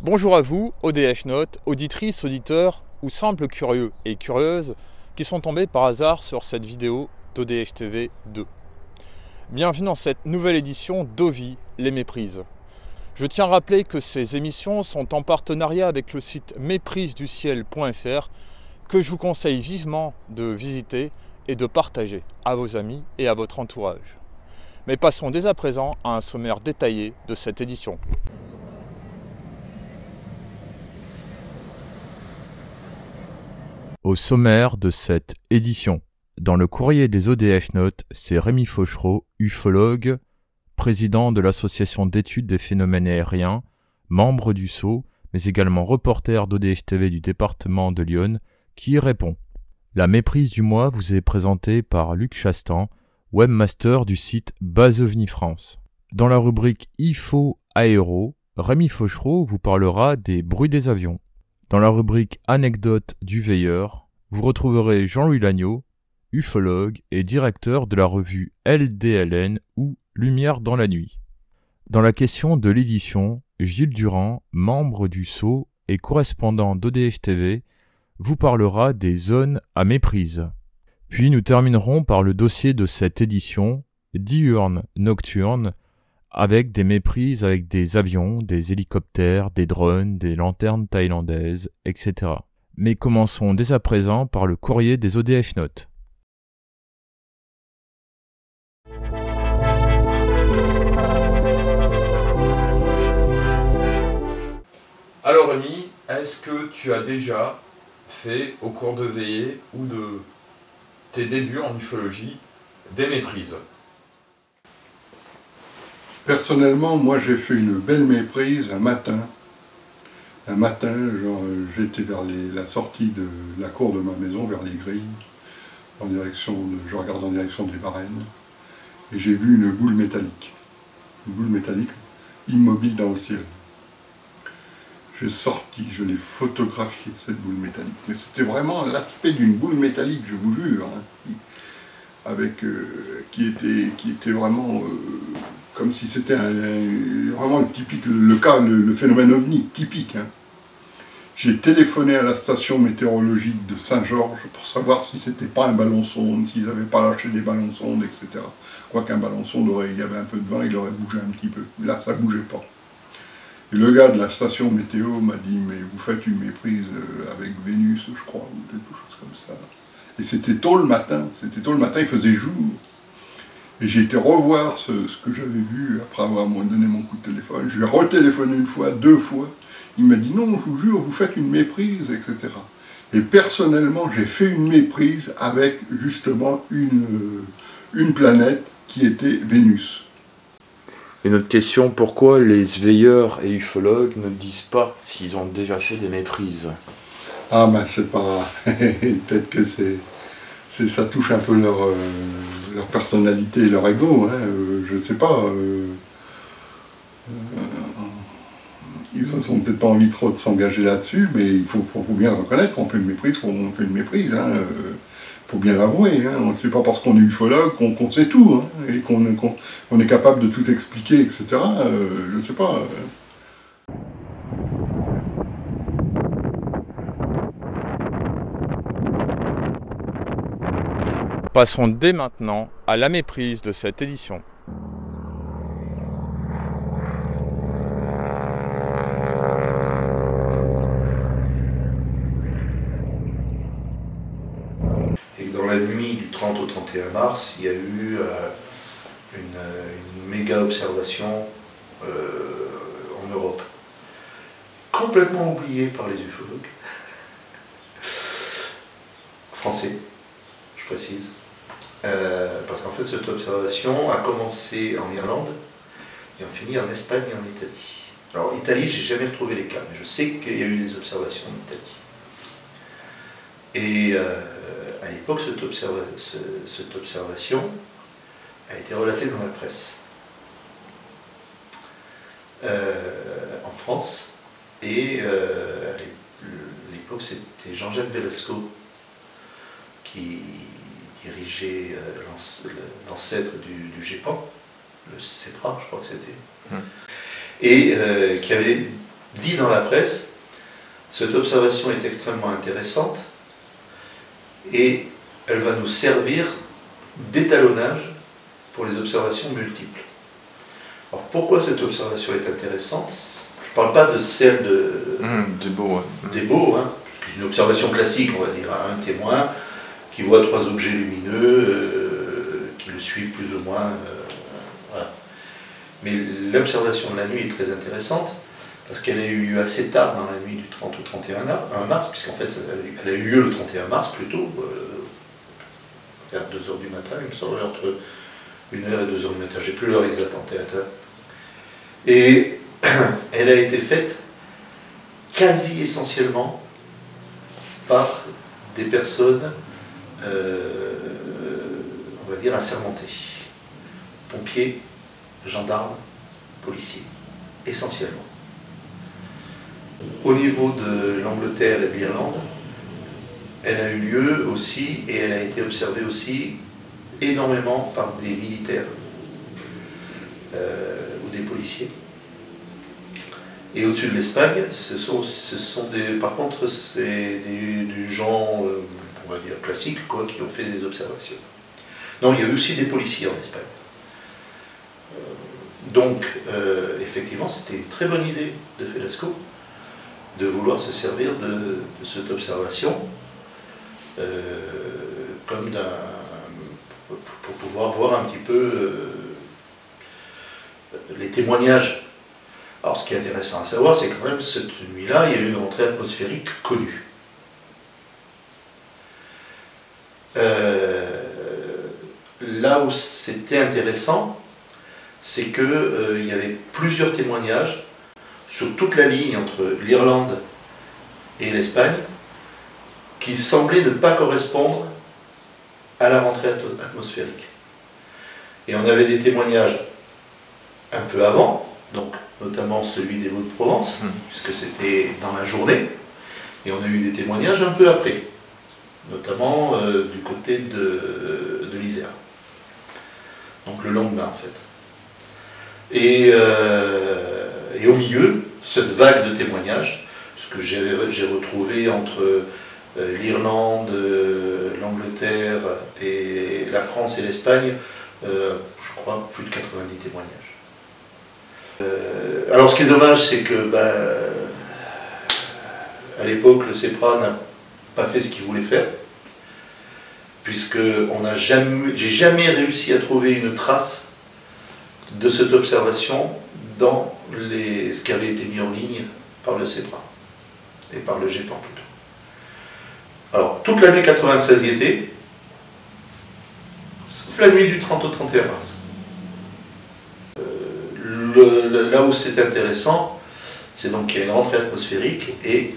Bonjour à vous, ODH Note, auditrices, auditeurs ou simples curieux et curieuses qui sont tombés par hasard sur cette vidéo d'ODH TV 2. Bienvenue dans cette nouvelle édition d'Ovi, les méprises. Je tiens à rappeler que ces émissions sont en partenariat avec le site méprisesduciel.fr que je vous conseille vivement de visiter et de partager à vos amis et à votre entourage. Mais passons dès à présent à un sommaire détaillé de cette édition. Au sommaire de cette édition, dans le courrier des ODH Notes, c'est Rémi Fauchereau, ufologue, président de l'Association d'études des phénomènes aériens, membre du SAU, mais également reporter d'ODH TV du département de l'Yonne, qui répond. La méprise du mois vous est présentée par Luc Chastan, webmaster du site Base OVNI France. Dans la rubrique IFO Aéro, Rémi Fauchereau vous parlera des bruits des avions. Dans la rubrique Anecdote du veilleur, vous retrouverez Jean-Louis Lagneau, ufologue et directeur de la revue LDLN ou Lumière dans la nuit. Dans la question de l'édition, Gilles Durand, membre du SAU et correspondant d'ODH TV, vous parlera des zones à méprise. Puis nous terminerons par le dossier de cette édition, diurne-nocturne, avec des méprises avec des avions, des hélicoptères, des drones, des lanternes thaïlandaises, etc. Mais commençons dès à présent par le courrier des ODH Notes. Alors Rémi, est-ce que tu as déjà fait au cours de veillée ou de tes débuts en ufologie des méprises? Personnellement, moi j'ai fait une belle méprise un matin. Un matin, j'étais vers la sortie de la cour de ma maison, vers les grilles, je regarde en direction des Varennes, et j'ai vu une boule métallique immobile dans le ciel. J'ai sorti, je l'ai photographiée, cette boule métallique. Mais c'était vraiment l'aspect d'une boule métallique, je vous jure, hein, qui était vraiment comme si c'était vraiment le phénomène OVNI typique. Hein. J'ai téléphoné à la station météorologique de Saint-Georges pour savoir si c'était pas un ballon-sonde, s'ils n'avaient pas lâché des ballons-sondes, etc. Quoiqu'un ballon-sonde, il y avait un peu de vent, il aurait bougé un petit peu. Là, ça ne bougeait pas. Et le gars de la station météo m'a dit « mais vous faites une méprise avec Vénus, je crois, ou quelque chose comme ça ». Et c'était tôt le matin, il faisait jour. Et j'ai été revoir ce que j'avais vu après avoir donné mon coup de téléphone. Je lui ai retéléphoné une fois, deux fois. Il m'a dit « non, je vous jure, vous faites une méprise, etc. » Et personnellement, j'ai fait une méprise avec justement une planète qui était Vénus. Et notre question, pourquoi les veilleurs et ufologues ne disent pas s'ils ont déjà fait des méprises? Ah ben c'est pas... peut-être que ça touche un peu leur personnalité et leur ego, hein, je ne sais pas. Ils n'ont peut-être pas envie trop de s'engager là-dessus, mais il faut bien le reconnaître, qu'on fait une méprise, on fait une méprise. Hein, faut bien l'avouer, hein. C'est pas parce qu'on est ufologue qu'on sait tout, hein, et qu'on est capable de tout expliquer, etc. Je sais pas. Passons dès maintenant à la méprise de cette édition. Et dans la nuit du 30 au 31 mars, il y a eu une méga observation en Europe, complètement oubliée par les ufologues, français, je précise, parce qu'en fait cette observation a commencé en Irlande et a fini en Espagne et en Italie. Alors Italie, j'ai jamais retrouvé les cas, mais je sais qu'il y a eu des observations en Italie. Et à l'époque, cette observation a été relatée dans la presse en France, et à l'époque c'était Jean-Jacques Velasco qui dirigeait l'ancêtre du GEPAN, le CEPRA je crois que c'était, et qui avait dit dans la presse, cette observation est extrêmement intéressante et elle va nous servir d'étalonnage pour les observations multiples. Alors pourquoi cette observation est intéressante? Je ne parle pas de celle des beaux, des beaux, hein, c'est une observation classique, on va dire, un témoin qui voit 3 objets lumineux qui le suivent plus ou moins. Voilà. Mais l'observation de la nuit est très intéressante parce qu'elle a eu lieu assez tard dans la nuit du 30 au 31 mars, puisqu'en fait elle a eu lieu le 31 mars plutôt, vers 2h du matin, il me semble, entre 1h et 2h du matin, j'ai plus l'heure exacte en tête. Et elle a été faite quasi essentiellement par des personnes, on va dire, assermentées. Pompiers, gendarmes, policiers, essentiellement. Au niveau de l'Angleterre et de l'Irlande, elle a eu lieu aussi, et elle a été observée aussi, énormément par des militaires ou des policiers. Et au-dessus de l'Espagne, par contre, c'est des gens, on va dire classiques, quoi, qui ont fait des observations. Non, il y a eu aussi des policiers en Espagne. Donc, effectivement, c'était une très bonne idée de Velasco de vouloir se servir de cette observation comme pour pouvoir voir un petit peu les témoignages. Alors, ce qui est intéressant à savoir, c'est quand même cette nuit-là, il y a eu une rentrée atmosphérique connue. Là où c'était intéressant, c'est qu'il y avait plusieurs témoignages sur toute la ligne entre l'Irlande et l'Espagne qui semblaient ne pas correspondre à la rentrée atmosphérique. Et on avait des témoignages un peu avant, donc notamment celui des Hauts-de-Provence, puisque c'était dans la journée, et on a eu des témoignages un peu après, notamment du côté de l'Isère. Donc le lendemain en fait. Et au milieu, cette vague de témoignages, ce que j'ai retrouvé entre l'Irlande, l'Angleterre et la France et l'Espagne, je crois plus de 90 témoignages. Alors ce qui est dommage, c'est que à l'époque, le CEPRA n'a pas fait ce qu'il voulait faire, puisque j'ai jamais réussi à trouver une trace de cette observation dans ce qui avait été mis en ligne par le CEPRA et par le GEPAN plutôt. Alors, toute l'année 93 y était, sauf la nuit du 30 au 31 mars. Là où c'est intéressant, c'est donc qu'il y a une rentrée atmosphérique et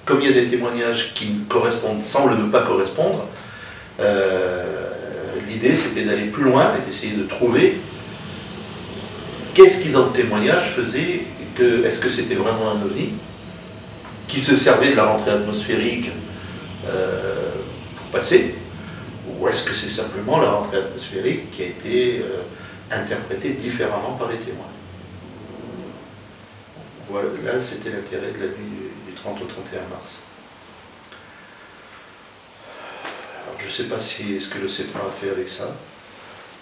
comme il y a des témoignages qui semblent ne pas correspondre, l'idée c'était d'aller plus loin et d'essayer de trouver qu'est-ce qui dans le témoignage faisait que, est-ce que c'était vraiment un ovni qui se servait de la rentrée atmosphérique pour passer, ou est-ce que c'est simplement la rentrée atmosphérique qui a été interprétée différemment par les témoins. Voilà, là c'était l'intérêt de la nuit du 30 au 31 mars. Alors je ne sais pas ce que le CEPRA a fait avec ça.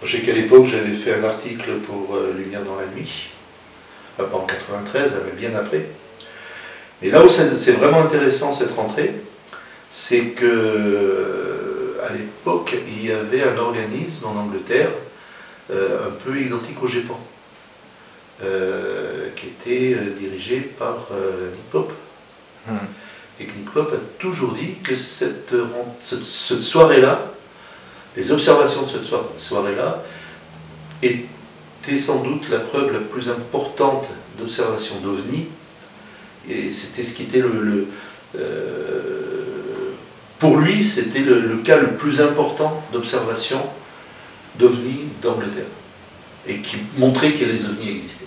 Je sais qu'à l'époque j'avais fait un article pour Lumière dans la nuit, pas en 93, mais bien après. Et là où c'est vraiment intéressant cette rentrée, c'est que à l'époque il y avait un organisme en Angleterre un peu identique au GEPAN, qui était dirigé par Nick Pope. Et que Nick Pope a toujours dit que cette soirée-là, les observations de cette soirée-là étaient sans doute la preuve la plus importante d'observation d'OVNI, et c'était ce qui était pour lui, c'était le cas le plus important d'observation d'OVNI d'Angleterre, et qui montrait que les OVNI existaient.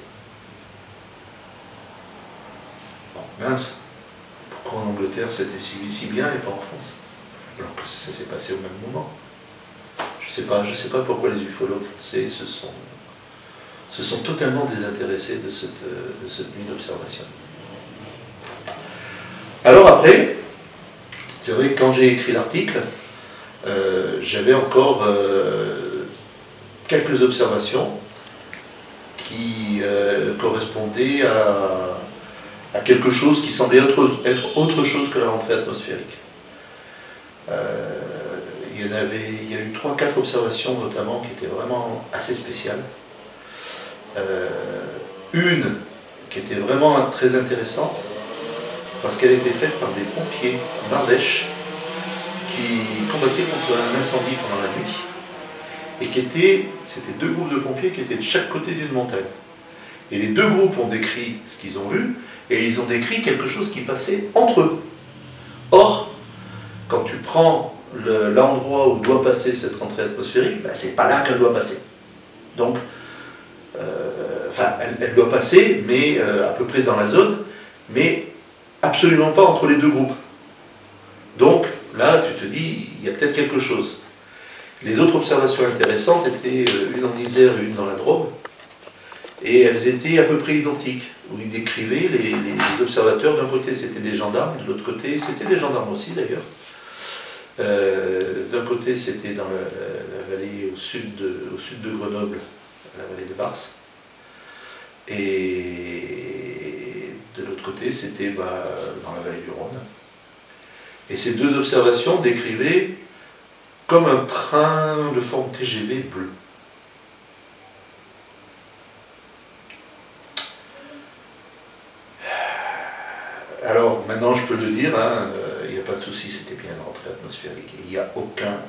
Bon, mince, pourquoi en Angleterre c'était si bien et pas en France, alors que ça s'est passé au même moment? Je sais pas pourquoi les ufologues français se sont totalement désintéressés de cette nuit d'observation. après, c'est vrai que quand j'ai écrit l'article, j'avais encore quelques observations qui correspondaient à quelque chose qui semblait être autre chose que la rentrée atmosphérique. Il y a eu 3-4 observations notamment qui étaient vraiment assez spéciales. Une qui était vraiment très intéressante parce qu'elle était faite par des pompiers en Ardèche qui combattaient contre un incendie pendant la nuit et c'était 2 groupes de pompiers qui étaient de chaque côté d'une montagne. Et les 2 groupes ont décrit ce qu'ils ont vu et ils ont décrit quelque chose qui passait entre eux. Or, quand tu prends l'endroit où doit passer cette rentrée atmosphérique, ben, c'est pas là qu'elle doit passer. Donc, elle doit passer, mais à peu près dans la zone, mais absolument pas entre les 2 groupes. Donc, là, tu te dis, il y a peut-être quelque chose. Les autres observations intéressantes étaient une en Isère et une dans la Drôme, et elles étaient à peu près identiques, où ils décrivaient les observateurs. D'un côté, c'était des gendarmes, de l'autre côté, c'était des gendarmes aussi d'ailleurs. D'un côté, c'était dans la vallée au sud de Grenoble, la vallée de Vars. Et de l'autre côté, c'était dans la vallée du Rhône. Et ces 2 observations décrivaient comme un train de forme TGV bleu. Alors, maintenant, je peux le dire, il n'y a pas de souci, c'était bien une rentrée atmosphérique. Il n'y a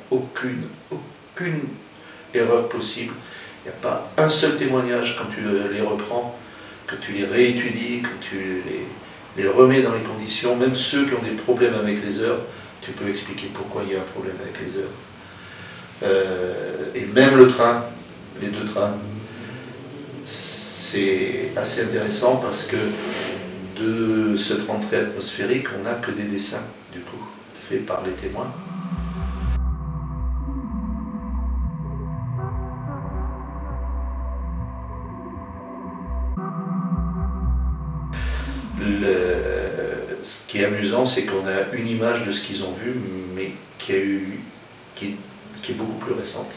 aucune erreur possible. Il n'y a pas un seul témoignage quand tu les reprends, que tu les réétudies, que tu les remets dans les conditions. Même ceux qui ont des problèmes avec les heures, tu peux expliquer pourquoi il y a un problème avec les heures. Et même le train, les 2 trains, c'est assez intéressant parce que de cette rentrée atmosphérique, on n'a que des dessins, du coup, faits par les témoins. Ce qui est amusant, c'est qu'on a une image de ce qu'ils ont vu, mais qui est beaucoup plus récente.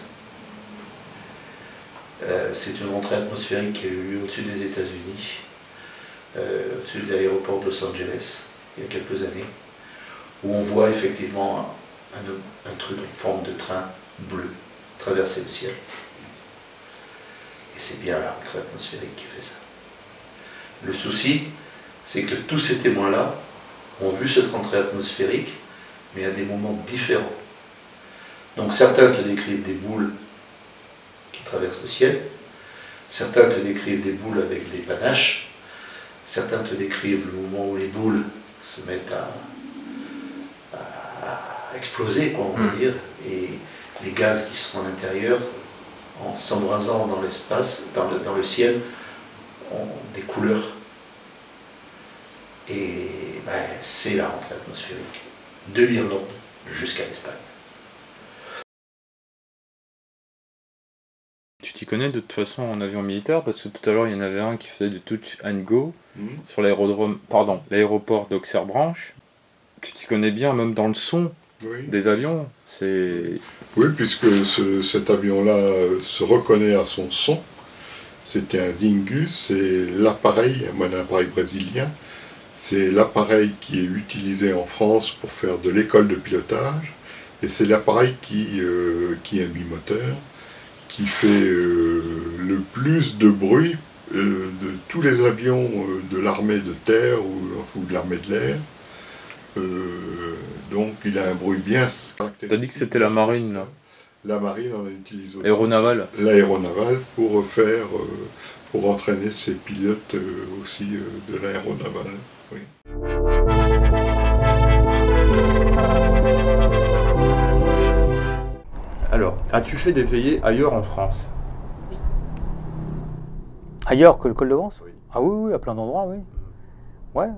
C'est une rentrée atmosphérique qui a eu lieu au-dessus des États-Unis, au-dessus de l'aéroport de Los Angeles, il y a quelques années, où on voit effectivement un truc en forme de train bleu traverser le ciel. Et c'est bien la rentrée atmosphérique qui fait ça. Le souci, c'est que tous ces témoins-là ont vu cette rentrée atmosphérique, mais à des moments différents. Donc certains te décrivent des boules qui traversent le ciel, certains te décrivent des boules avec des panaches, certains te décrivent le moment où les boules se mettent à exploser, quoi, on va dire, et les gaz qui sont à l'intérieur, en s'embrasant dans l'espace, dans le ciel, ont des couleurs. Et c'est la rentrée atmosphérique, de l'Irlande jusqu'à l'Espagne. Tu t'y connais de toute façon en avion militaire, parce que tout à l'heure il y en avait un qui faisait du touch and go sur l'aéroport d'Auxerre-Branche. Tu t'y connais bien, même dans le son des avions. Oui, puisque cet avion-là se reconnaît à son son. C'était un Zingus, c'est l'appareil, un appareil brésilien. C'est l'appareil qui est utilisé en France pour faire de l'école de pilotage. Et c'est l'appareil qui est un bimoteur, qui fait le plus de bruit de tous les avions de l'armée de terre ou de l'armée de l'air. Donc il a un bruit bien caractéristique. T'as dit que c'était la marine, là. La marine en utilise aussi. Aéronavale. L'aéronavale pour entraîner ses pilotes aussi de l'aéronavale. Oui. Alors, as-tu fait des veillées ailleurs en France? Ailleurs que le col de Vence? Oui. Ah oui, à plein d'endroits, oui. Ouais,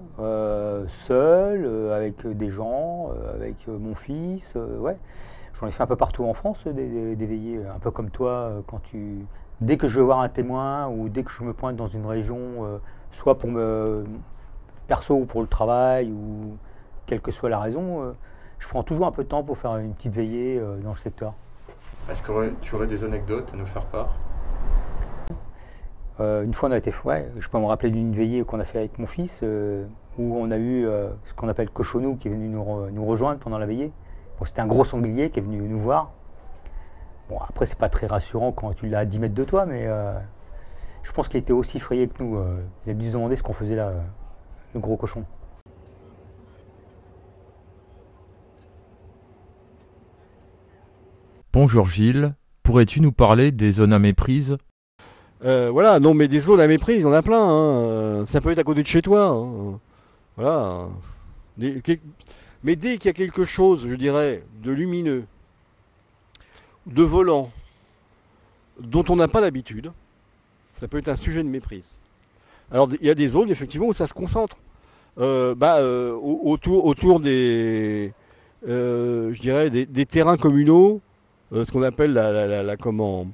seul, avec des gens, avec mon fils, ouais. J'en ai fait un peu partout en France, des veillées, un peu comme toi, dès que je veux voir un témoin ou dès que je me pointe dans une région, soit pour perso ou pour le travail, ou quelle que soit la raison, je prends toujours un peu de temps pour faire une petite veillée dans le secteur. Est-ce que tu aurais des anecdotes à nous faire part? Une fois, on a été, je peux me rappeler d'une veillée qu'on a fait avec mon fils, où on a eu ce qu'on appelle Cochonou qui est venu nous rejoindre pendant la veillée. Bon, c'était un gros sanglier qui est venu nous voir. Bon, après, c'est pas très rassurant quand tu l'as à 10 mètres de toi, mais je pense qu'il était aussi effrayé que nous. Il a dû se demander ce qu'on faisait là, le gros cochon. Bonjour Gilles, pourrais-tu nous parler des zones à méprise? Voilà, non mais des zones à méprise, il y en a plein. Hein. Ça peut être à côté de chez toi. Hein. Voilà. Mais dès qu'il y a quelque chose, je dirais, de lumineux, de volant, dont on n'a pas l'habitude, ça peut être un sujet de méprise. Alors il y a des zones effectivement où ça se concentre. Autour des, je dirais, des terrains communaux, ce qu'on appelle la comment,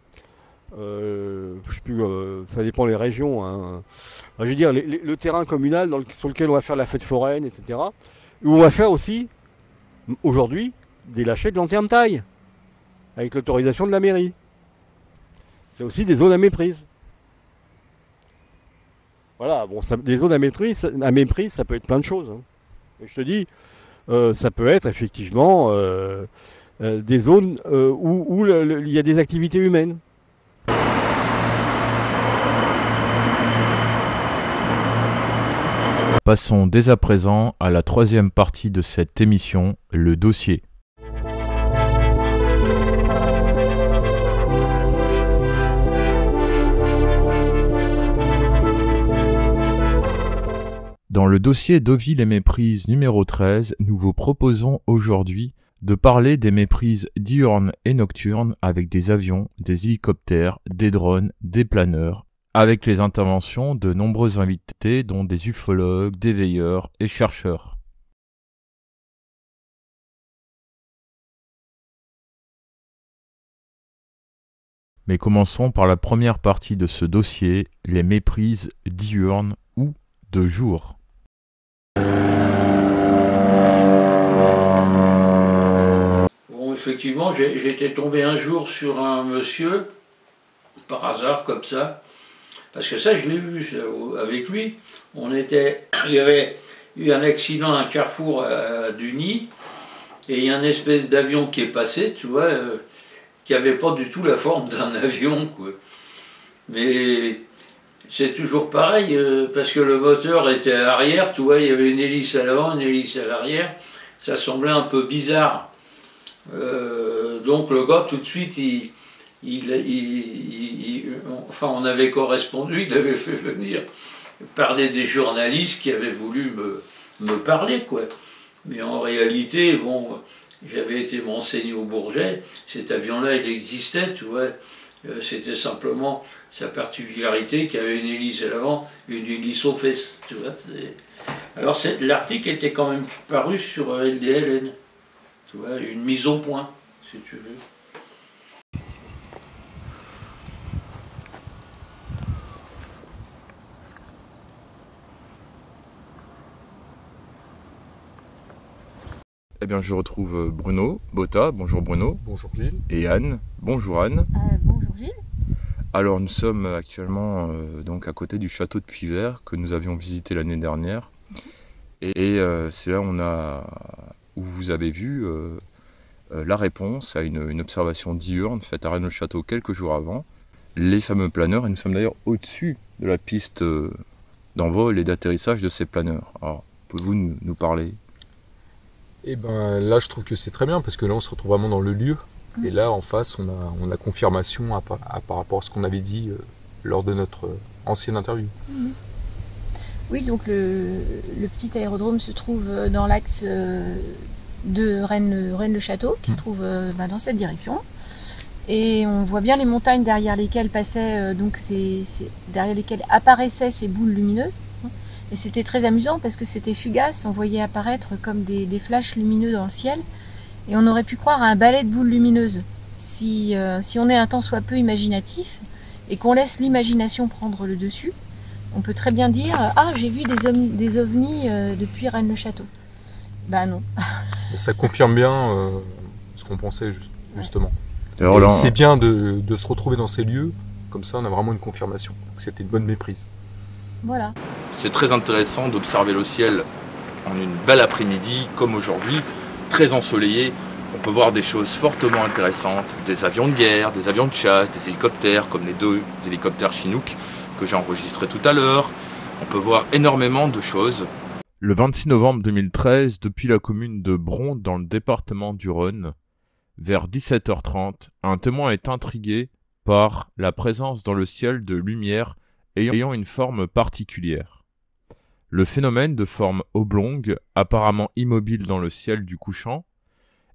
je sais plus, ça dépend des régions. Hein. Enfin, je veux dire, le terrain communal sur lequel on va faire la fête foraine, etc. Où on va faire aussi, aujourd'hui, des lâchers de lanterne taille, avec l'autorisation de la mairie. C'est aussi des zones à méprise. Voilà, bon, des zones à méprise, ça peut être plein de choses. Hein. Et je te dis, ça peut être effectivement des zones où il y a des activités humaines. Passons dès à présent à la troisième partie de cette émission, le dossier. Dans le dossier Deauville et méprises numéro 13, nous vous proposons aujourd'hui de parler des méprises diurnes et nocturnes avec des avions, des hélicoptères, des drones, des planeurs, avec les interventions de nombreux invités dont des ufologues, des veilleurs et chercheurs. Mais commençons par la première partie de ce dossier, les méprises diurnes ou de jour. Bon, effectivement, j'étais tombé un jour sur un monsieur, par hasard comme ça, parce que ça je l'ai vu avec lui. Il y avait eu un accident à un carrefour du Nid, et il y a une espèce d'avion qui est passé, tu vois, qui n'avait pas du tout la forme d'un avion, quoi. Mais c'est toujours pareil, parce que le moteur était à l'arrière, tu vois, il y avait une hélice à l'avant, une hélice à l'arrière, ça semblait un peu bizarre. Donc le gars, tout de suite, enfin, on avait correspondu, il avait fait venir parler des journalistes qui avaient voulu me parler, quoi. Mais en réalité, bon, j'avais été m'enseigner au Bourget, cet avion-là, il existait, tu vois. C'était simplement sa particularité qu'il y avait une hélice à l'avant, une hélice aux fesses, tu vois. Alors l'article était quand même paru sur LDLN, tu vois, une mise au point, si tu veux. Eh bien, je retrouve Bruno Botta. Bonjour Bruno. Bonjour Gilles. Et Anne. Bonjour Anne. Bonjour Gilles. Alors, nous sommes actuellement donc à côté du château de Puivert que nous avions visité l'année dernière. Et c'est là où vous avez vu la réponse à une observation diurne faite à Rennes-le-Château quelques jours avant, les fameux planeurs. Et nous sommes d'ailleurs au-dessus de la piste d'envol et d'atterrissage de ces planeurs. Alors, pouvez-vous nous parler ? Et ben là, je trouve que c'est très bien parce que là, on se retrouve vraiment dans le lieu. Et là, en face, on a la confirmation par rapport à ce qu'on avait dit lors de notre ancienne interview. Oui, donc le petit aérodrome se trouve dans l'axe de Rennes-le-Château, qui se trouve dans cette direction. Et on voit bien les montagnes derrière lesquelles passaient, derrière lesquelles apparaissaient ces boules lumineuses. Et c'était très amusant parce que c'était fugace, on voyait apparaître comme des flashs lumineux dans le ciel. Et on aurait pu croire à un balai de boules lumineuses. Si on est un tant soit peu imaginatif et qu'on laisse l'imagination prendre le dessus, on peut très bien dire « Ah, j'ai vu des ovnis depuis Rennes-le-Château ». Bah non. Ça confirme bien ce qu'on pensait justement. D'ailleurs, C'est bien de se retrouver dans ces lieux, comme ça on a vraiment une confirmation que c'était une bonne méprise. Voilà. c'est très intéressant d'observer le ciel en une belle après-midi comme aujourd'hui, très ensoleillé. On peut voir des choses fortement intéressantes, des avions de guerre, des avions de chasse, des hélicoptères comme les 2 hélicoptères Chinook que j'ai enregistrés tout à l'heure. On peut voir énormément de choses. Le 26 novembre 2013, depuis la commune de Bron dans le département du Rhône, vers 17h30, un témoin est intrigué par la présence dans le ciel de lumière ayant une forme particulière. Le phénomène de forme oblongue, apparemment immobile dans le ciel du couchant,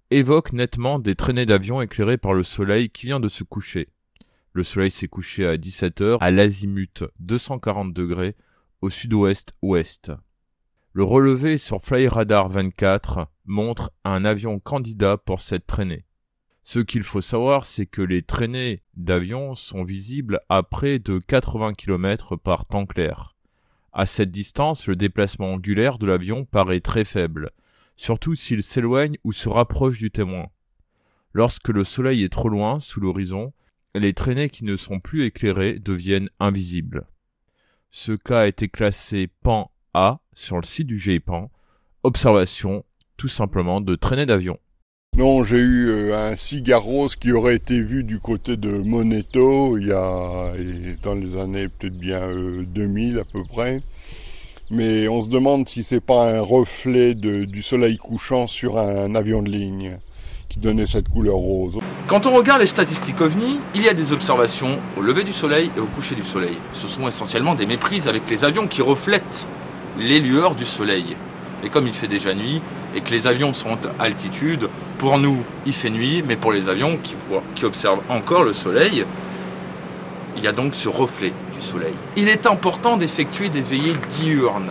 évoque nettement des traînées d'avions éclairés par le soleil qui vient de se coucher. Le soleil s'est couché à 17h à l'azimut 240 degrés au sud-ouest-ouest. Le relevé sur Flyradar 24 montre un avion candidat pour cette traînée. Ce qu'il faut savoir, c'est que les traînées d'avions sont visibles à près de 80 km par temps clair. À cette distance, le déplacement angulaire de l'avion paraît très faible, surtout s'il s'éloigne ou se rapproche du témoin. Lorsque le soleil est trop loin sous l'horizon, les traînées qui ne sont plus éclairées deviennent invisibles. Ce cas a été classé PAN A sur le site du GEPAN. Observation tout simplement de traînées d'avion. Non, j'ai eu un cigare rose qui aurait été vu du côté de Moneto dans les années peut-être bien 2000 à peu près. Mais on se demande si c'est pas un reflet du soleil couchant sur un avion de ligne qui donnait cette couleur rose. Quand on regarde les statistiques OVNI, il y a des observations au lever du soleil et au coucher du soleil. Ce sont essentiellement des méprises avec les avions qui reflètent les lueurs du soleil. Et comme il fait déjà nuit et que les avions sont à altitude, pour nous il fait nuit, mais pour les avions qui observent encore le soleil, il y a donc ce reflet du soleil. Il est important d'effectuer des veillées diurnes,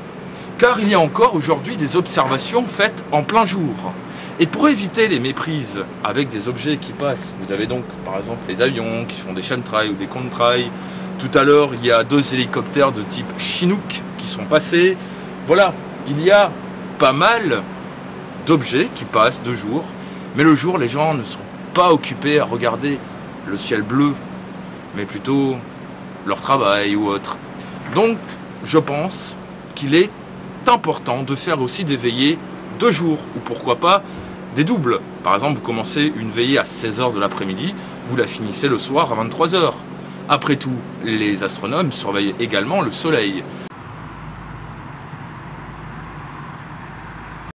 car il y a encore aujourd'hui des observations faites en plein jour. Et pour éviter les méprises avec des objets qui passent, vous avez donc par exemple les avions qui font des chemtrails ou des contrails. Tout à l'heure, il y a 2 hélicoptères de type Chinook qui sont passés. Voilà, il y a pas mal d'objets qui passent de jour, mais le jour, les gens ne sont pas occupés à regarder le ciel bleu, mais plutôt leur travail ou autre. Donc, je pense qu'il est important de faire aussi des veillées de jour, ou pourquoi pas des doubles. Par exemple, vous commencez une veillée à 16h de l'après-midi, vous la finissez le soir à 23h. Après tout, les astronomes surveillent également le soleil.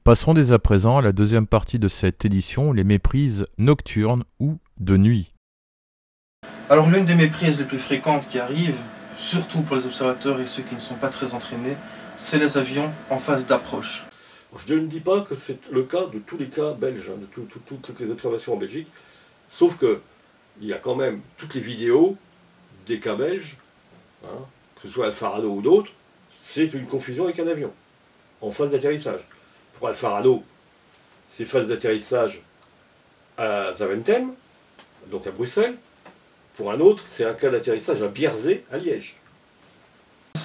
Passons dès à présent à la deuxième partie de cette édition, les méprises nocturnes ou de nuit. Alors l'une des méprises les plus fréquentes qui arrivent, surtout pour les observateurs et ceux qui ne sont pas très entraînés, c'est les avions en phase d'approche. Je ne dis pas que c'est le cas de tous les cas belges, hein, de toutes les observations en Belgique, sauf que il y a quand même toutes les vidéos des cas belges, hein, que ce soit Alfarado ou d'autres, c'est une confusion avec un avion, en phase d'atterrissage. Pour Alfarado, c'est phase d'atterrissage à Zaventem, donc à Bruxelles. Pour un autre, c'est un cas d'atterrissage à Bierzet, à Liège.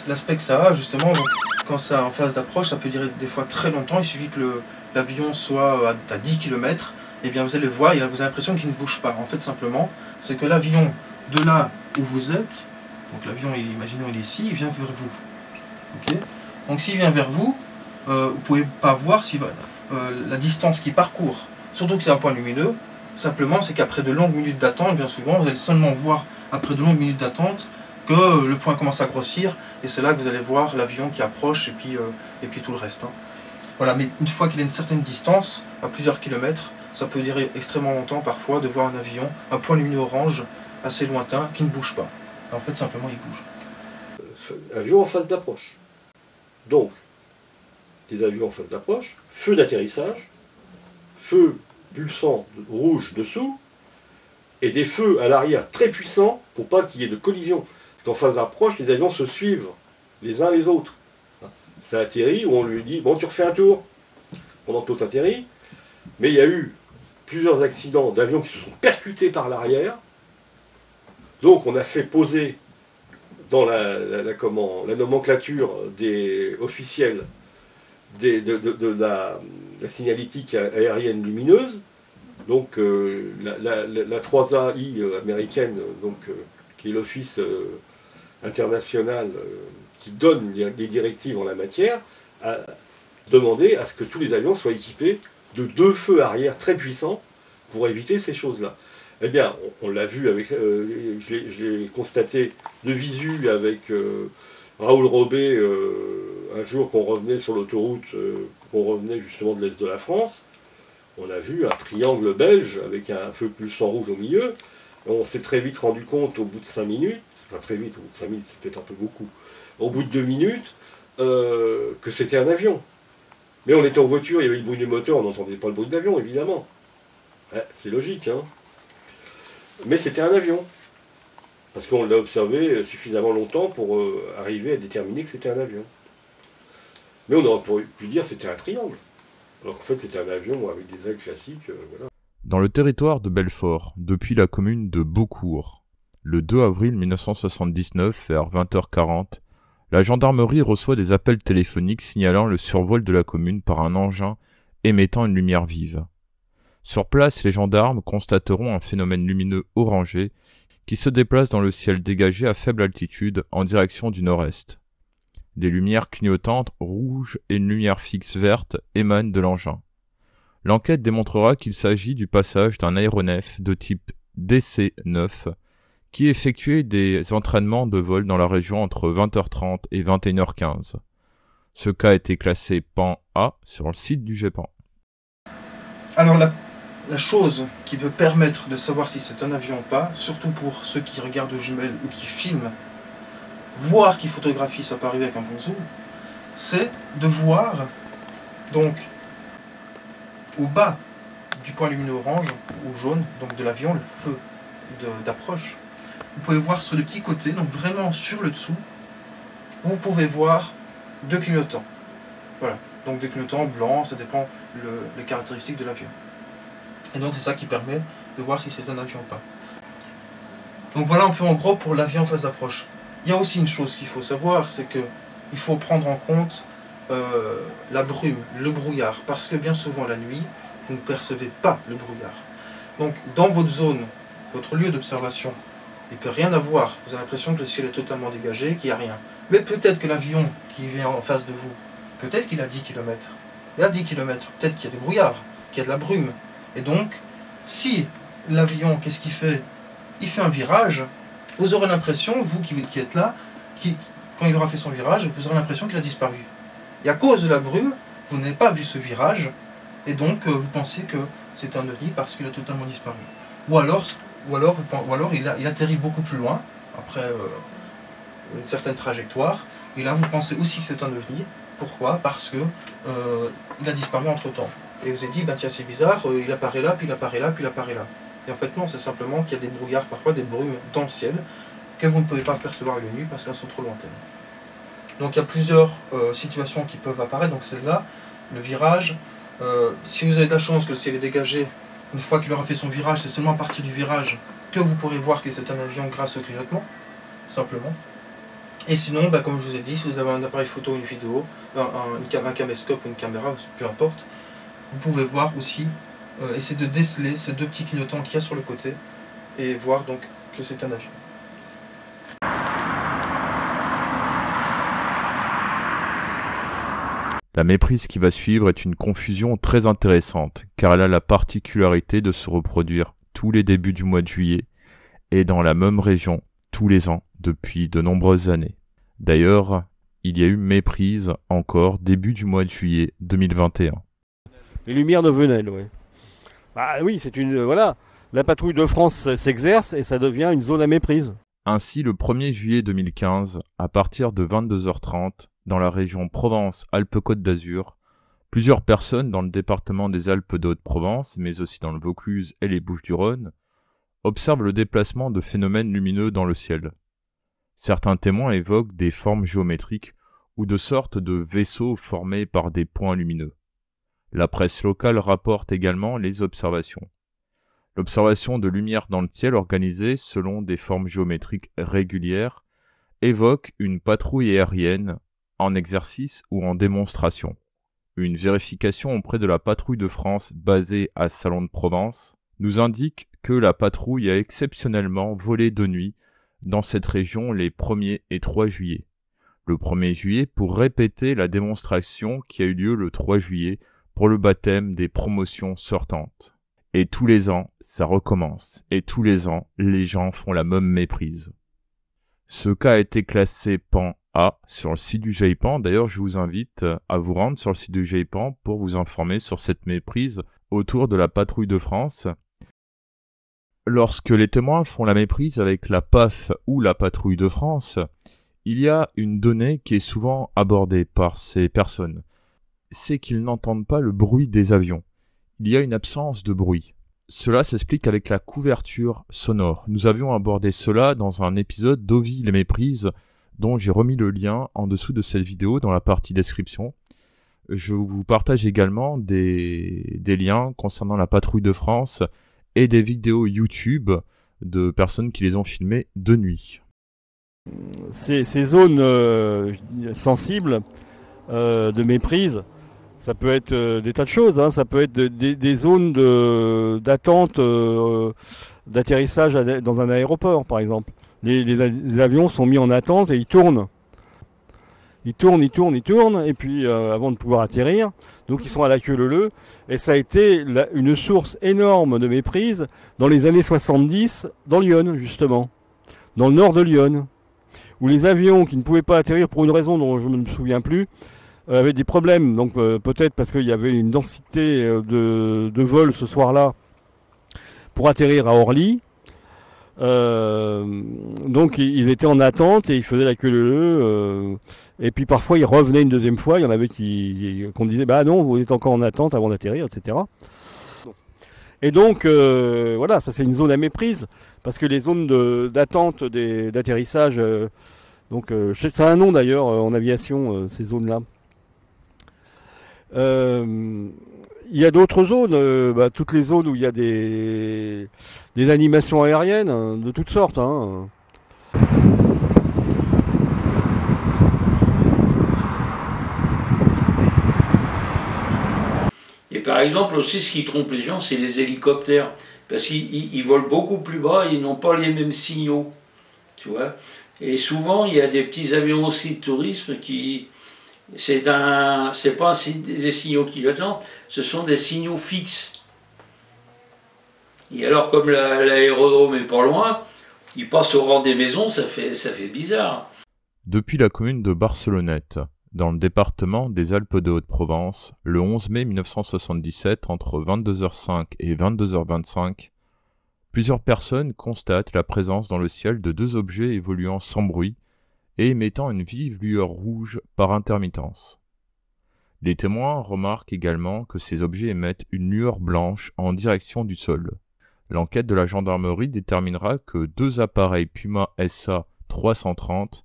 L'aspect que ça a, justement, donc, quand c'est en phase d'approche, ça peut durer des fois très longtemps. Il suffit que l'avion soit à 10 km, et bien vous allez voir, vous avez l'impression qu'il ne bouge pas. En fait, simplement, c'est que l'avion, de là où vous êtes, donc l'avion, imaginons, il est ici, il vient vers vous. Okay, donc s'il vient vers vous, vous ne pouvez pas voir la distance qu'il parcourt. Surtout que c'est un point lumineux. Simplement, c'est qu'après de longues minutes d'attente, bien souvent, vous allez seulement voir, après de longues minutes d'attente, que le point commence à grossir, et c'est là que vous allez voir l'avion qui approche, et puis tout le reste. Hein. Voilà, mais une fois qu'il a une certaine distance, à plusieurs kilomètres, ça peut durer extrêmement longtemps parfois de voir un avion, un point lumineux orange, assez lointain, qui ne bouge pas. En fait, simplement, il bouge. Avion en phase d'approche. Donc, les avions en phase d'approche, feu d'atterrissage, feu pulsant rouge dessous, et des feux à l'arrière très puissants pour pas qu'il y ait de collision. Parce qu'en phase d'approche, les avions se suivent les uns les autres. Ça atterrit, où on lui dit, bon, tu refais un tour, pendant que l'autre atterrit. Mais il y a eu plusieurs accidents d'avions qui se sont percutés par l'arrière. Donc on a fait poser dans la nomenclature des officiels de la signalétique aérienne lumineuse, donc la 3AI américaine, donc, qui est l'office international qui donne les directives en la matière, a demandé à ce que tous les avions soient équipés de 2 feux arrière très puissants pour éviter ces choses-là. Eh bien, on l'a vu avec, je l'ai constaté de visu avec Raoul Robé, un jour qu'on revenait sur l'autoroute, qu'on revenait justement de l'Est de la France. On a vu un triangle belge avec un feu pulsant rouge au milieu. On s'est très vite rendu compte, au bout de 5 minutes, enfin très vite, au bout de 5 minutes, c'est peut-être un peu beaucoup, au bout de 2 minutes, que c'était un avion. Mais on était en voiture, il y avait le bruit du moteur, on n'entendait pas le bruit de l'avion, évidemment. Ouais, c'est logique, hein. Mais c'était un avion. Parce qu'on l'a observé suffisamment longtemps pour arriver à déterminer que c'était un avion. Mais on aurait pu dire que c'était un triangle. Alors qu'en fait, c'était un avion avec des ailes classiques. Voilà. Dans le territoire de Belfort, depuis la commune de Beaucourt, le 2 avril 1979, vers 20h40, la gendarmerie reçoit des appels téléphoniques signalant le survol de la commune par un engin émettant une lumière vive. Sur place, les gendarmes constateront un phénomène lumineux orangé qui se déplace dans le ciel dégagé à faible altitude en direction du nord-est. Des lumières clignotantes rouges et une lumière fixe verte émanent de l'engin. L'enquête démontrera qu'il s'agit du passage d'un aéronef de type DC-9 qui effectuait des entraînements de vol dans la région entre 20h30 et 21h15. Ce cas a été classé PAN A sur le site du GEPAN. Alors la chose qui peut permettre de savoir si c'est un avion ou pas, surtout pour ceux qui regardent aux jumelles ou qui filment, voire qui photographient, ça peut arriver avec un bon zoom, c'est de voir donc au bas du point lumineux orange ou jaune, donc de l'avion, le feu d'approche. Vous pouvez voir sur le petit côté, donc vraiment sur le dessous, vous pouvez voir 2 clignotants. Voilà, donc 2 clignotants blancs, ça dépend les caractéristiques de l'avion. Et donc c'est ça qui permet de voir si c'est un avion ou pas. Donc voilà un peu en gros pour l'avion en phase d'approche. Il y a aussi une chose qu'il faut savoir, c'est qu'il faut prendre en compte la brume, le brouillard, parce que bien souvent la nuit, vous ne percevez pas le brouillard. Donc dans votre zone, votre lieu d'observation, il ne peut rien avoir, vous avez l'impression que le ciel est totalement dégagé, qu'il n'y a rien. Mais peut-être que l'avion qui vient en face de vous, peut-être qu'il a 10 km. Et à 10 km, peut-être qu'il y a des brouillards, qu'il y a de la brume. Et donc, si l'avion, qu'est-ce qu'il fait? Il fait un virage, vous aurez l'impression, vous qui êtes là, quand il aura fait son virage, vous aurez l'impression qu'il a disparu. Et à cause de la brume, vous n'avez pas vu ce virage, et donc vous pensez que c'est un ovni parce qu'il a totalement disparu. Ou alors il atterrit beaucoup plus loin, après une certaine trajectoire, et là vous pensez aussi que c'est un ovni. Pourquoi? Parce que il a disparu entre temps. Et vous avez dit, bah tiens c'est bizarre, il apparaît là, puis il apparaît là, puis il apparaît là. Et en fait non, c'est simplement qu'il y a des brouillards, parfois des brumes dans le ciel, que vous ne pouvez pas percevoir à l'œil nu parce qu'elles sont trop lointaines. Donc il y a plusieurs situations qui peuvent apparaître, donc celle-là, le virage, si vous avez de la chance que le ciel est dégagé, une fois qu'il aura fait son virage, c'est seulement à partir du virage que vous pourrez voir que c'est un avion grâce au clignotement, simplement. Et sinon, bah, comme je vous ai dit, si vous avez un appareil photo ou une vidéo, un caméscope ou une caméra, peu importe, vous pouvez voir aussi, essayer de déceler ces 2 petits clignotants qu'il y a sur le côté, et voir donc que c'est un avion. La méprise qui va suivre est une confusion très intéressante, car elle a la particularité de se reproduire tous les débuts du mois de juillet, et dans la même région, tous les ans, depuis de nombreuses années. D'ailleurs, il y a eu méprise encore début du mois de juillet 2021. Les lumières de Venelle, oui. Bah oui, c'est une... voilà, la patrouille de France s'exerce et ça devient une zone à méprise. Ainsi, le 1er juillet 2015, à partir de 22h30, dans la région Provence-Alpes-Côte d'Azur, plusieurs personnes dans le département des Alpes de Haute-Provence, mais aussi dans le Vaucluse et les Bouches-du-Rhône, observent le déplacement de phénomènes lumineux dans le ciel. Certains témoins évoquent des formes géométriques ou de sortes de vaisseaux formés par des points lumineux. La presse locale rapporte également les observations. L'observation de lumière dans le ciel organisée selon des formes géométriques régulières évoque une patrouille aérienne en exercice ou en démonstration. Une vérification auprès de la patrouille de France basée à Salon de Provence nous indique que la patrouille a exceptionnellement volé de nuit dans cette région les 1er et 3 juillet. Le 1er juillet pour répéter la démonstration qui a eu lieu le 3 juillet pour le baptême des promotions sortantes. Et tous les ans, ça recommence. Et tous les ans, les gens font la même méprise. Ce cas a été classé PAN A sur le site du GIPAN. D'ailleurs, je vous invite à vous rendre sur le site du GIPAN pour vous informer sur cette méprise autour de la patrouille de France. Lorsque les témoins font la méprise avec la PAF ou la patrouille de France, il y a une donnée qui est souvent abordée par ces personnes. C'est qu'ils n'entendent pas le bruit des avions. Il y a une absence de bruit. Cela s'explique avec la couverture sonore. Nous avions abordé cela dans un épisode d'Ovi les méprises, dont j'ai remis le lien en dessous de cette vidéo dans la partie description. Je vous partage également des liens concernant la patrouille de France et des vidéos YouTube de personnes qui les ont filmées de nuit. Ces zones sensibles de méprise, ça peut être des tas de choses, hein. Ça peut être des zones d'attente d'atterrissage dans un aéroport, par exemple. Les avions sont mis en attente et ils tournent. Ils tournent, et puis avant de pouvoir atterrir, donc ils sont à la queue leu-leu. Et ça a été une source énorme de méprise dans les années 70, dans Lyon, justement. Dans le nord de Lyon, où les avions qui ne pouvaient pas atterrir pour une raison dont je ne me souviens plus, avaient des problèmes, donc peut-être parce qu'il y avait une densité de vol ce soir-là pour atterrir à Orly. Donc ils étaient en attente et ils faisaient la queue leu. Et puis parfois ils revenaient une deuxième fois. Il y en avait qu'on disait bah non, vous êtes encore en attente avant d'atterrir, etc. Et donc voilà, ça c'est une zone à méprise parce que les zones d'attente d'atterrissage, donc ça a un nom d'ailleurs en aviation, ces zones-là. Il y a d'autres zones, toutes les zones où il y a des animations aériennes de toutes sortes. Hein. Et par exemple aussi ce qui trompe les gens, c'est les hélicoptères. Parce qu'ils volent beaucoup plus bas et ils n'ont pas les mêmes signaux. Tu vois. Et souvent il y a des petits avions aussi de tourisme qui... c'est pas des signaux clignotants, ce sont des signaux fixes. Et alors comme l'aérodrome est pas loin, il passe au rang des maisons, ça fait bizarre. Depuis la commune de Barcelonnette, dans le département des Alpes de Haute-Provence, le 11 mai 1977, entre 22h05 et 22h25, plusieurs personnes constatent la présence dans le ciel de 2 objets évoluant sans bruit et émettant une vive lueur rouge par intermittence. Les témoins remarquent également que ces objets émettent une lueur blanche en direction du sol. L'enquête de la gendarmerie déterminera que 2 appareils Puma SA 330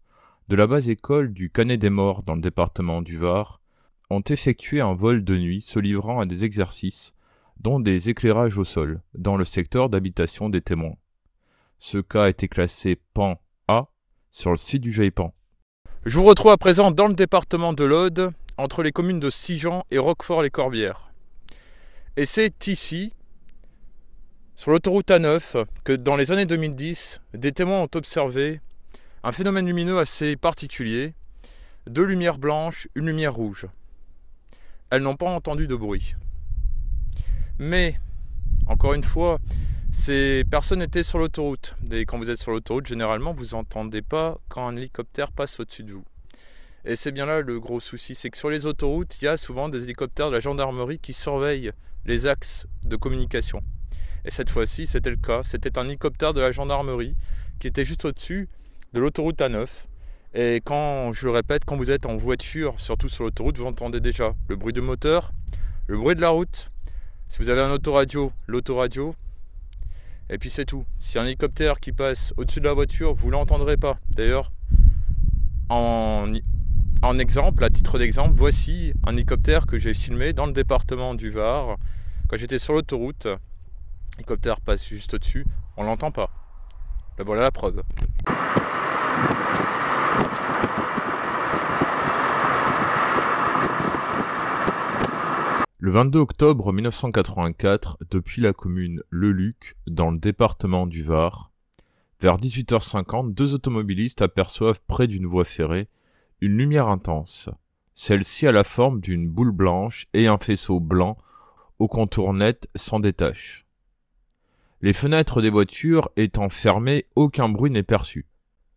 de la base école du Canet des Morts dans le département du Var ont effectué un vol de nuit se livrant à des exercices, dont des éclairages au sol, dans le secteur d'habitation des témoins. Ce cas a été classé PAN A sur le site du GIPAN. Je vous retrouve à présent dans le département de l'Aude, entre les communes de Sigean et Roquefort-les-Corbières. Et c'est ici, sur l'autoroute A9, que dans les années 2010, des témoins ont observé un phénomène lumineux assez particulier, 2 lumières blanches, une lumière rouge. Elles n'ont pas entendu de bruit. Mais, encore une fois, ces personnes étaient sur l'autoroute. Et quand vous êtes sur l'autoroute, généralement, vous n'entendez pas quand un hélicoptère passe au-dessus de vous. Et c'est bien là le gros souci, c'est que sur les autoroutes, il y a souvent des hélicoptères de la gendarmerie qui surveillent les axes de communication. Et cette fois-ci, c'était le cas. C'était un hélicoptère de la gendarmerie qui était juste au-dessus de l'autoroute A9. Et quand, je le répète, quand vous êtes en voiture, surtout sur l'autoroute, vous entendez déjà le bruit du moteur, le bruit de la route. Si vous avez un autoradio, l'autoradio. Et puis c'est tout. Si un hélicoptère qui passe au-dessus de la voiture, vous ne l'entendrez pas. D'ailleurs, en exemple, à titre d'exemple, voici un hélicoptère que j'ai filmé dans le département du Var. Quand j'étais sur l'autoroute, l'hélicoptère passe juste au-dessus, on ne l'entend pas. Là, voilà la preuve. Le 22 octobre 1984, depuis la commune Le Luc, dans le département du Var, vers 18h50, deux automobilistes aperçoivent près d'une voie ferrée une lumière intense. Celle-ci a la forme d'une boule blanche et un faisceau blanc au contour net s'en détache. Les fenêtres des voitures étant fermées, aucun bruit n'est perçu.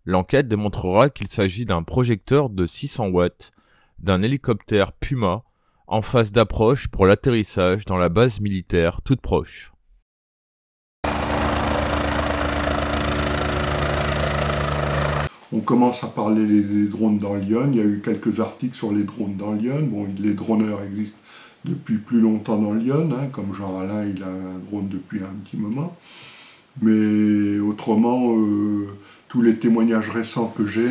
L'enquête démontrera qu'il s'agit d'un projecteur de 600 watts d'un hélicoptère Puma en phase d'approche pour l'atterrissage dans la base militaire toute proche. On commence à parler des drones dans Lyon. Il y a eu quelques articles sur les drones dans Lyon. Bon, les droneurs existent depuis plus longtemps dans Lyon, hein, comme Jean Alain, il a un drone depuis un petit moment. Mais autrement, tous les témoignages récents que j'ai,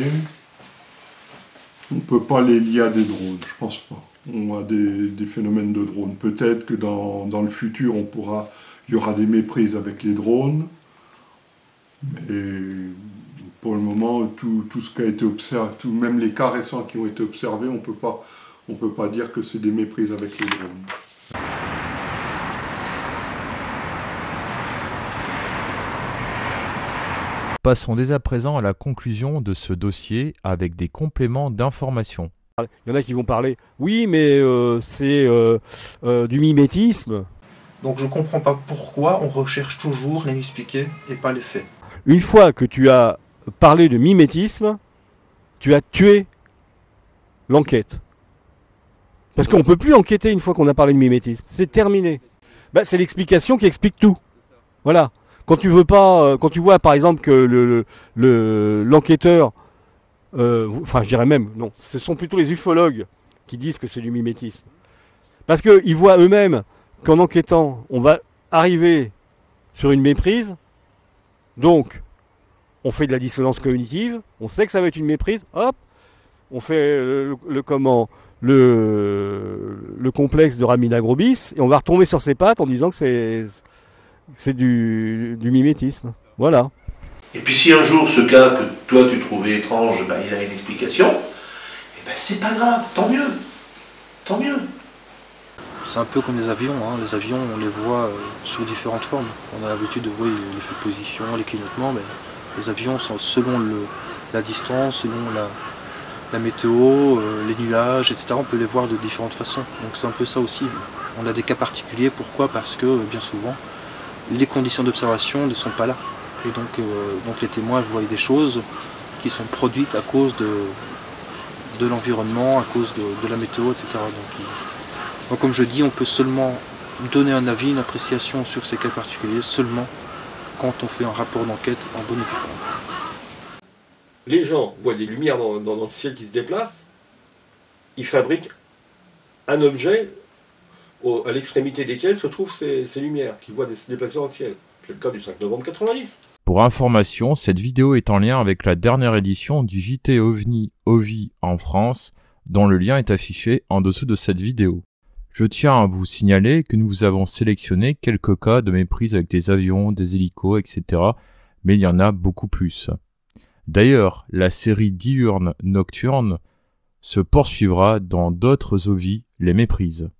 on ne peut pas les lier à des drones, je pense pas. On a des phénomènes de drones. Peut-être que dans le futur, il y aura des méprises avec les drones, mais pour le moment, tout ce qui a été observé, même les cas récents qui ont été observés, on peut pas dire que c'est des méprises avec les drones. Passons dès à présent à la conclusion de ce dossier avec des compléments d'information. Il y en a qui vont parler, oui, mais c'est du mimétisme. Donc je ne comprends pas pourquoi on recherche toujours les expliqués et pas les faits. Une fois que tu as parlé de mimétisme, tu as tué l'enquête. Parce qu'on ne peut plus enquêter une fois qu'on a parlé de mimétisme. C'est terminé. Ben, c'est l'explication qui explique tout. Voilà. Quand tu vois par exemple que l'enquêteur, enfin je dirais même, non, ce sont plutôt les ufologues qui disent que c'est du mimétisme. Parce qu'ils voient eux-mêmes qu'en enquêtant, on va arriver sur une méprise, donc on fait de la dissonance cognitive, on sait que ça va être une méprise, hop, on fait le complexe de Ramina-Grobis, et on va retomber sur ses pattes en disant que c'est du mimétisme. Voilà. Et puis si un jour ce cas que toi tu trouvais étrange, ben, il a une explication, et ben c'est pas grave, tant mieux. Tant mieux. C'est un peu comme les avions, hein. Les avions on les voit sous différentes formes. On a l'habitude de voir les feux de position, les clignotements, mais les avions sont selon la distance, selon la météo, les nuages, etc. On peut les voir de différentes façons. Donc c'est un peu ça aussi. On a des cas particuliers, pourquoi ? Parce que bien souvent, les conditions d'observation ne sont pas là. Et donc les témoins voient des choses qui sont produites à cause de l'environnement, à cause de la météo, etc. Donc comme je dis, on peut seulement donner un avis, une appréciation sur ces cas particuliers, seulement quand on fait un rapport d'enquête en bonne et due forme. Les gens voient des lumières dans le ciel qui se déplacent, ils fabriquent un objet à l'extrémité desquels se trouvent ces lumières qui voient se déplacer dans le ciel. C'est le cas du 5 novembre 90. Pour information, cette vidéo est en lien avec la dernière édition du JT OVNI OVI en France, dont le lien est affiché en dessous de cette vidéo. Je tiens à vous signaler que nous vous avons sélectionné quelques cas de méprise avec des avions, des hélicos, etc. Mais il y en a beaucoup plus. D'ailleurs, la série diurne-nocturne se poursuivra dans d'autres OVI, les méprises.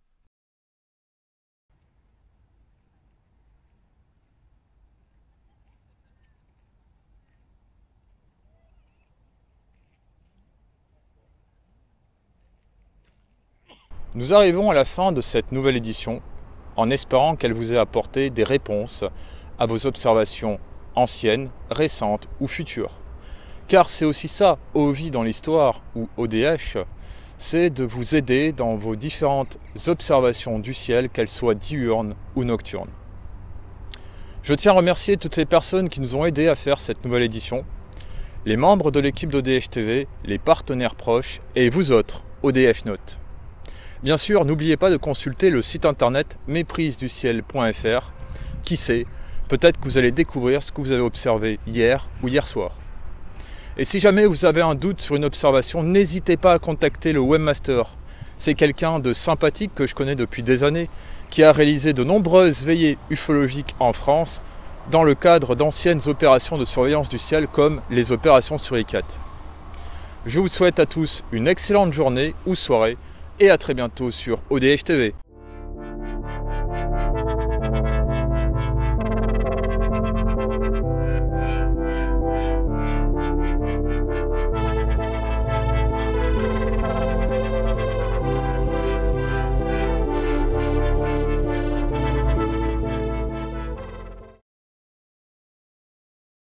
Nous arrivons à la fin de cette nouvelle édition, en espérant qu'elle vous ait apporté des réponses à vos observations anciennes, récentes ou futures. Car c'est aussi ça, OVI dans l'histoire, ou ODH, c'est de vous aider dans vos différentes observations du ciel, qu'elles soient diurnes ou nocturnes. Je tiens à remercier toutes les personnes qui nous ont aidés à faire cette nouvelle édition, les membres de l'équipe d'ODH TV, les partenaires proches et vous autres, ODH Note. Bien sûr, n'oubliez pas de consulter le site internet méprisesduciel.fr. Qui sait, peut-être que vous allez découvrir ce que vous avez observé hier ou hier soir. Et si jamais vous avez un doute sur une observation, n'hésitez pas à contacter le webmaster. C'est quelqu'un de sympathique que je connais depuis des années, qui a réalisé de nombreuses veillées ufologiques en France, dans le cadre d'anciennes opérations de surveillance du ciel comme les opérations sur ICAT. Je vous souhaite à tous une excellente journée ou soirée, et à très bientôt sur ODH TV.